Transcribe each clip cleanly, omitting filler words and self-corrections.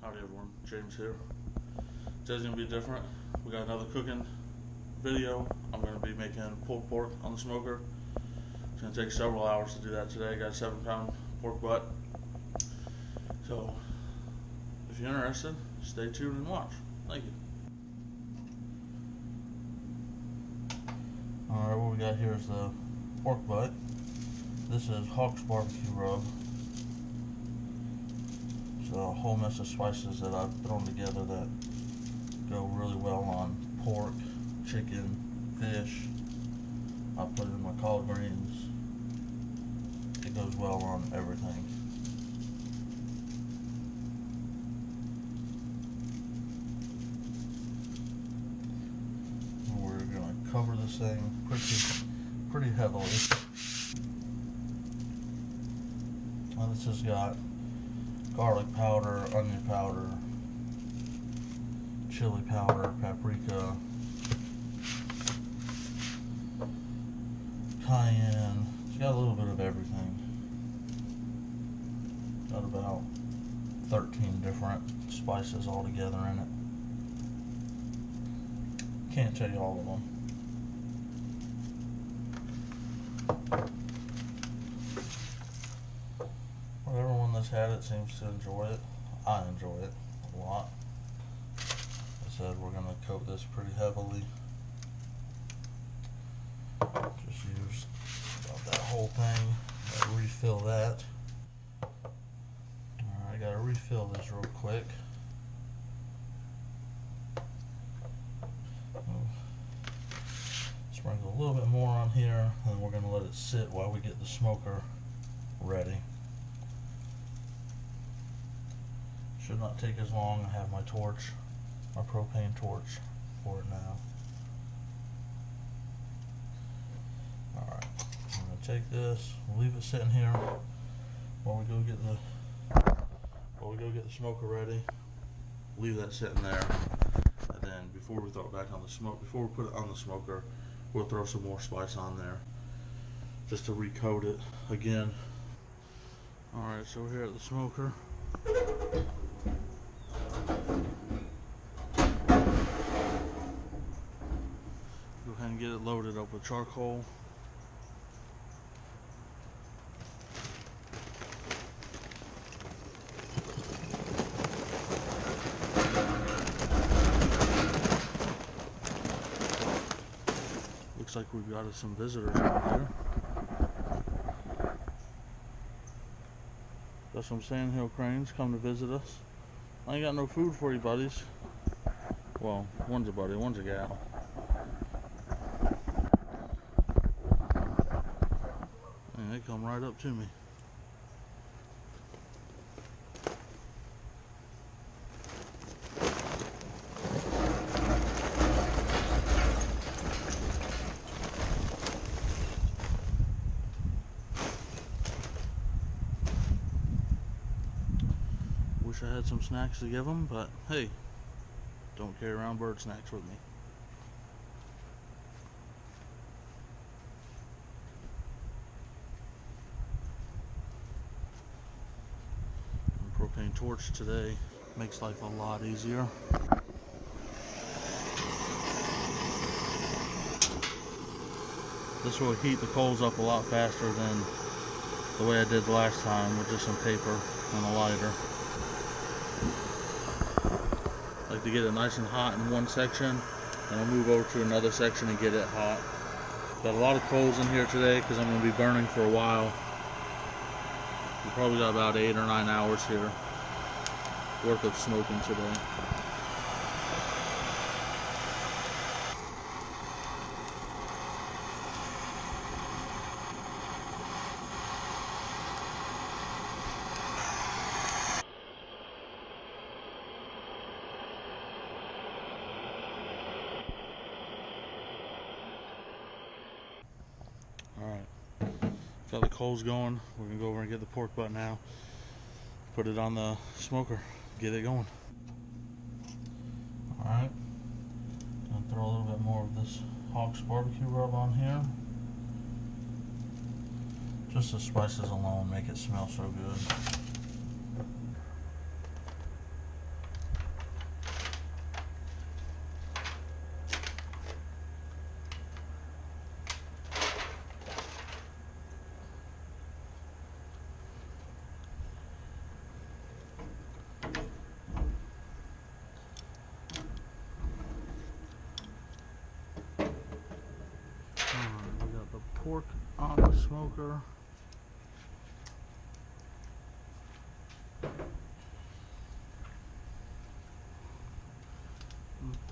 Howdy everyone, James here. Today's going to be different. We got another cooking video. I'm going to be making pulled pork on the smoker. It's going to take several hours to do that today. I got a 7-pound pork butt. So, if you're interested, stay tuned and watch. Thank you. Alright, what we got here is the pork butt. This is Hawk's barbecue rub. So a whole mess of spices that I've thrown together that go really well on pork, chicken, fish. I put it in my collard greens. It goes well on everything. And we're going to cover this thing pretty heavily. Now this has got garlic powder, onion powder, chili powder, paprika, cayenne. It's got a little bit of everything. Got about 13 different spices all together in it. Can't tell you all of them. Everyone that's had it seems to enjoy it. I enjoy it a lot. Like I said, we're going to coat this pretty heavily. Just use about that whole thing. Gotta refill that. Alright, I gotta refill this real quick. Sprinkle a little bit more on here, and we're going to let it sit while we get the smoker ready. Should not take as long. I have my torch, my propane torch for it now. Alright, I'm going to take this, leave it sitting here while we go get the smoker ready. Leave that sitting there, and then before we throw it back on the smoke, before we put it on the smoker, we'll throw some more spice on there just to recoat it again. Alright, so we're here at the smoker. Go ahead and get it loaded up with charcoal. Looks like we've got some visitors over here. Got some sandhill cranes come to visit us. I ain't got no food for you, buddies. Well, one's a buddy, one's a gal. And they come right up to me. Wish I had some snacks to give them, but hey, don't carry around bird snacks with me. And propane torch today makes life a lot easier. This will heat the coals up a lot faster than the way I did the last time with just some paper and a lighter. Like to get it nice and hot in one section, and I'll move over to another section and get it hot. Got a lot of coals in here today because I'm going to be burning for a while. We probably got about 8 or 9 hours here worth of smoking today. Alright, got the coals going. We're going to go over and get the pork butt now. Put it on the smoker. Get it going. Alright, going to throw a little bit more of this Hawk's barbecue rub on here. Just the spices alone make it smell so good. on the smoker.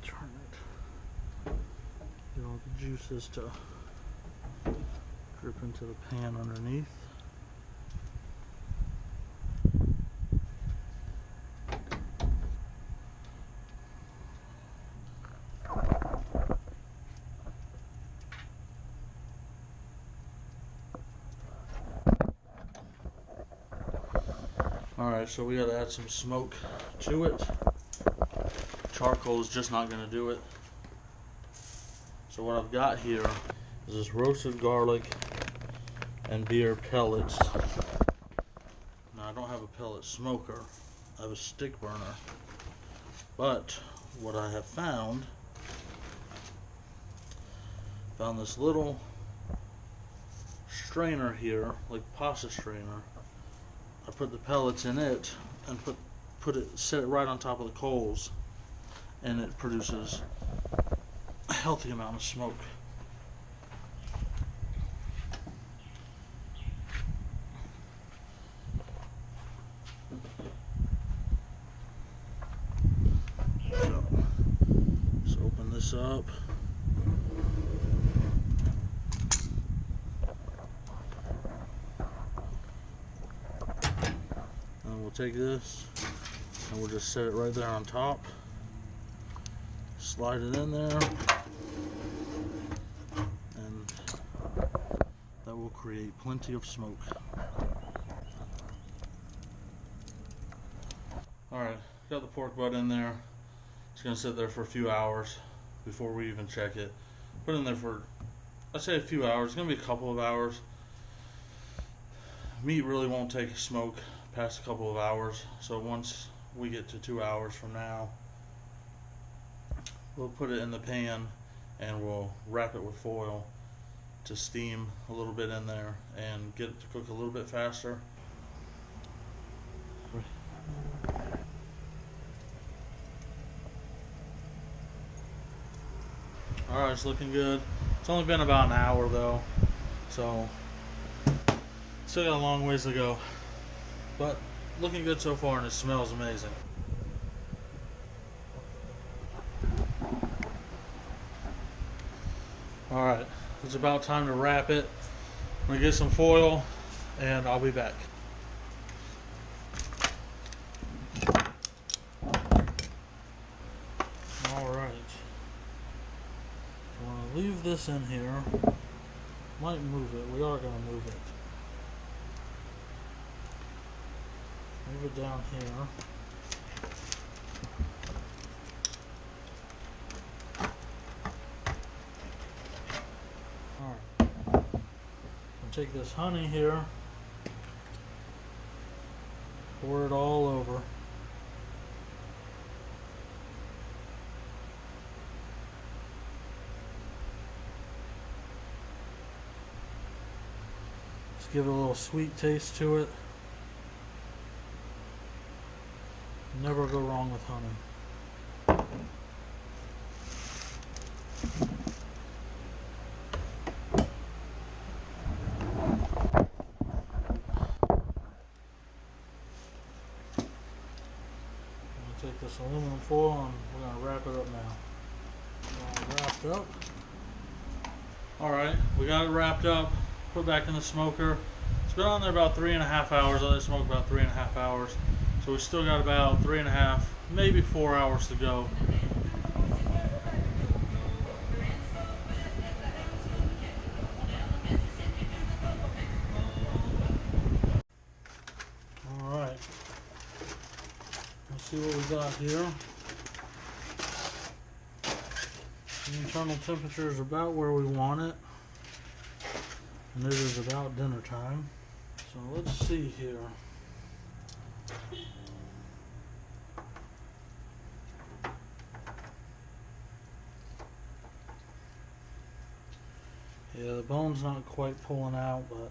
Turn it. Get all the juices to drip into the pan underneath. Alright, so we gotta add some smoke to it. Charcoal is just not gonna do it. So what I've got here is this roasted garlic and beer pellets. Now I don't have a pellet smoker, I have a stick burner. But what I have found this little strainer here, like pasta strainer. I put the pellets in it and set it right on top of the coals, and it produces a healthy amount of smoke. So, let's open this up. And we'll take this and we'll just set it right there on top. Slide it in there, and that will create plenty of smoke. Alright, got the pork butt in there. It's going to sit there for a few hours before we even check it. Put it in there for, I'd say a few hours. It's going to be a couple of hours. Meat really won't take smoke past a couple of hours, so once we get to 2 hours from now, we'll put it in the pan and we'll wrap it with foil to steam a little bit in there and get it to cook a little bit faster. Alright, it's looking good. It's only been about an hour though, so still got a long ways to go. But looking good so far, and it smells amazing. Alright, it's about time to wrap it. I'm going to get some foil and I'll be back. Alright, I'm going to leave this in here. Might move it. We are going to move it. Move it down here. Alright. I'll take this honey here, pour it all over. Just give it a little sweet taste to it. Never go wrong with honey. Take this aluminum foil and we're going to wrap it up now. All wrapped up. Alright, we got it wrapped up, put back in the smoker. It's been on there about 3.5 hours. I let it smoke about 3.5 hours. So we still got about 3.5, maybe 4 hours to go. Alright. Let's see what we got here. The internal temperature is about where we want it. And it is about dinner time. So let's see here. Yeah, the bone's not quite pulling out, but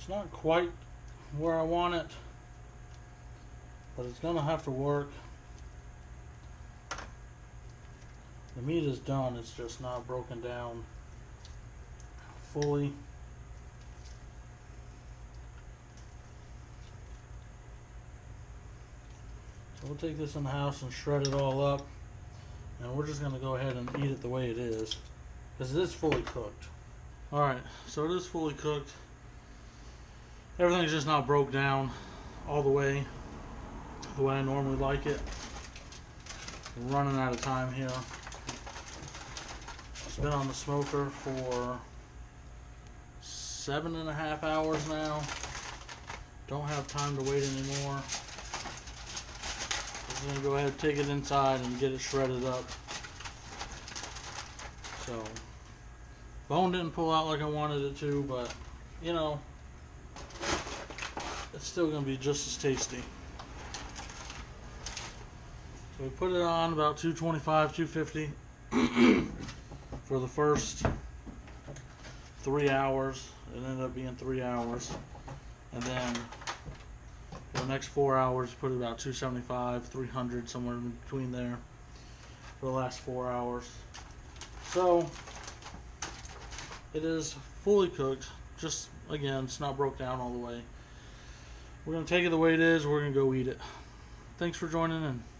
It's not quite where I want it, but it's gonna have to work. The meat is done, it's just not broken down fully. So we'll take this in the house and shred it all up, and we're just gonna go ahead and eat it the way it is, because it is fully cooked. Alright, so it is fully cooked. Everything's just not broke down all the way I normally like it. I'm running out of time here. It's been on the smoker for 7.5 hours now. Don't have time to wait anymore. I'm gonna go ahead and take it inside and get it shredded up. So, bone didn't pull out like I wanted it to, but you know, it's still gonna be just as tasty. So we put it on about 225, 250 for the first 3 hours. It ended up being 3 hours. And then for the next 4 hours, put it about 275, 300, somewhere in between there for the last 4 hours. So it is fully cooked. Just, again, it's not broke down all the way. We're going to take it the way it is. We're going to go eat it. Thanks for joining in.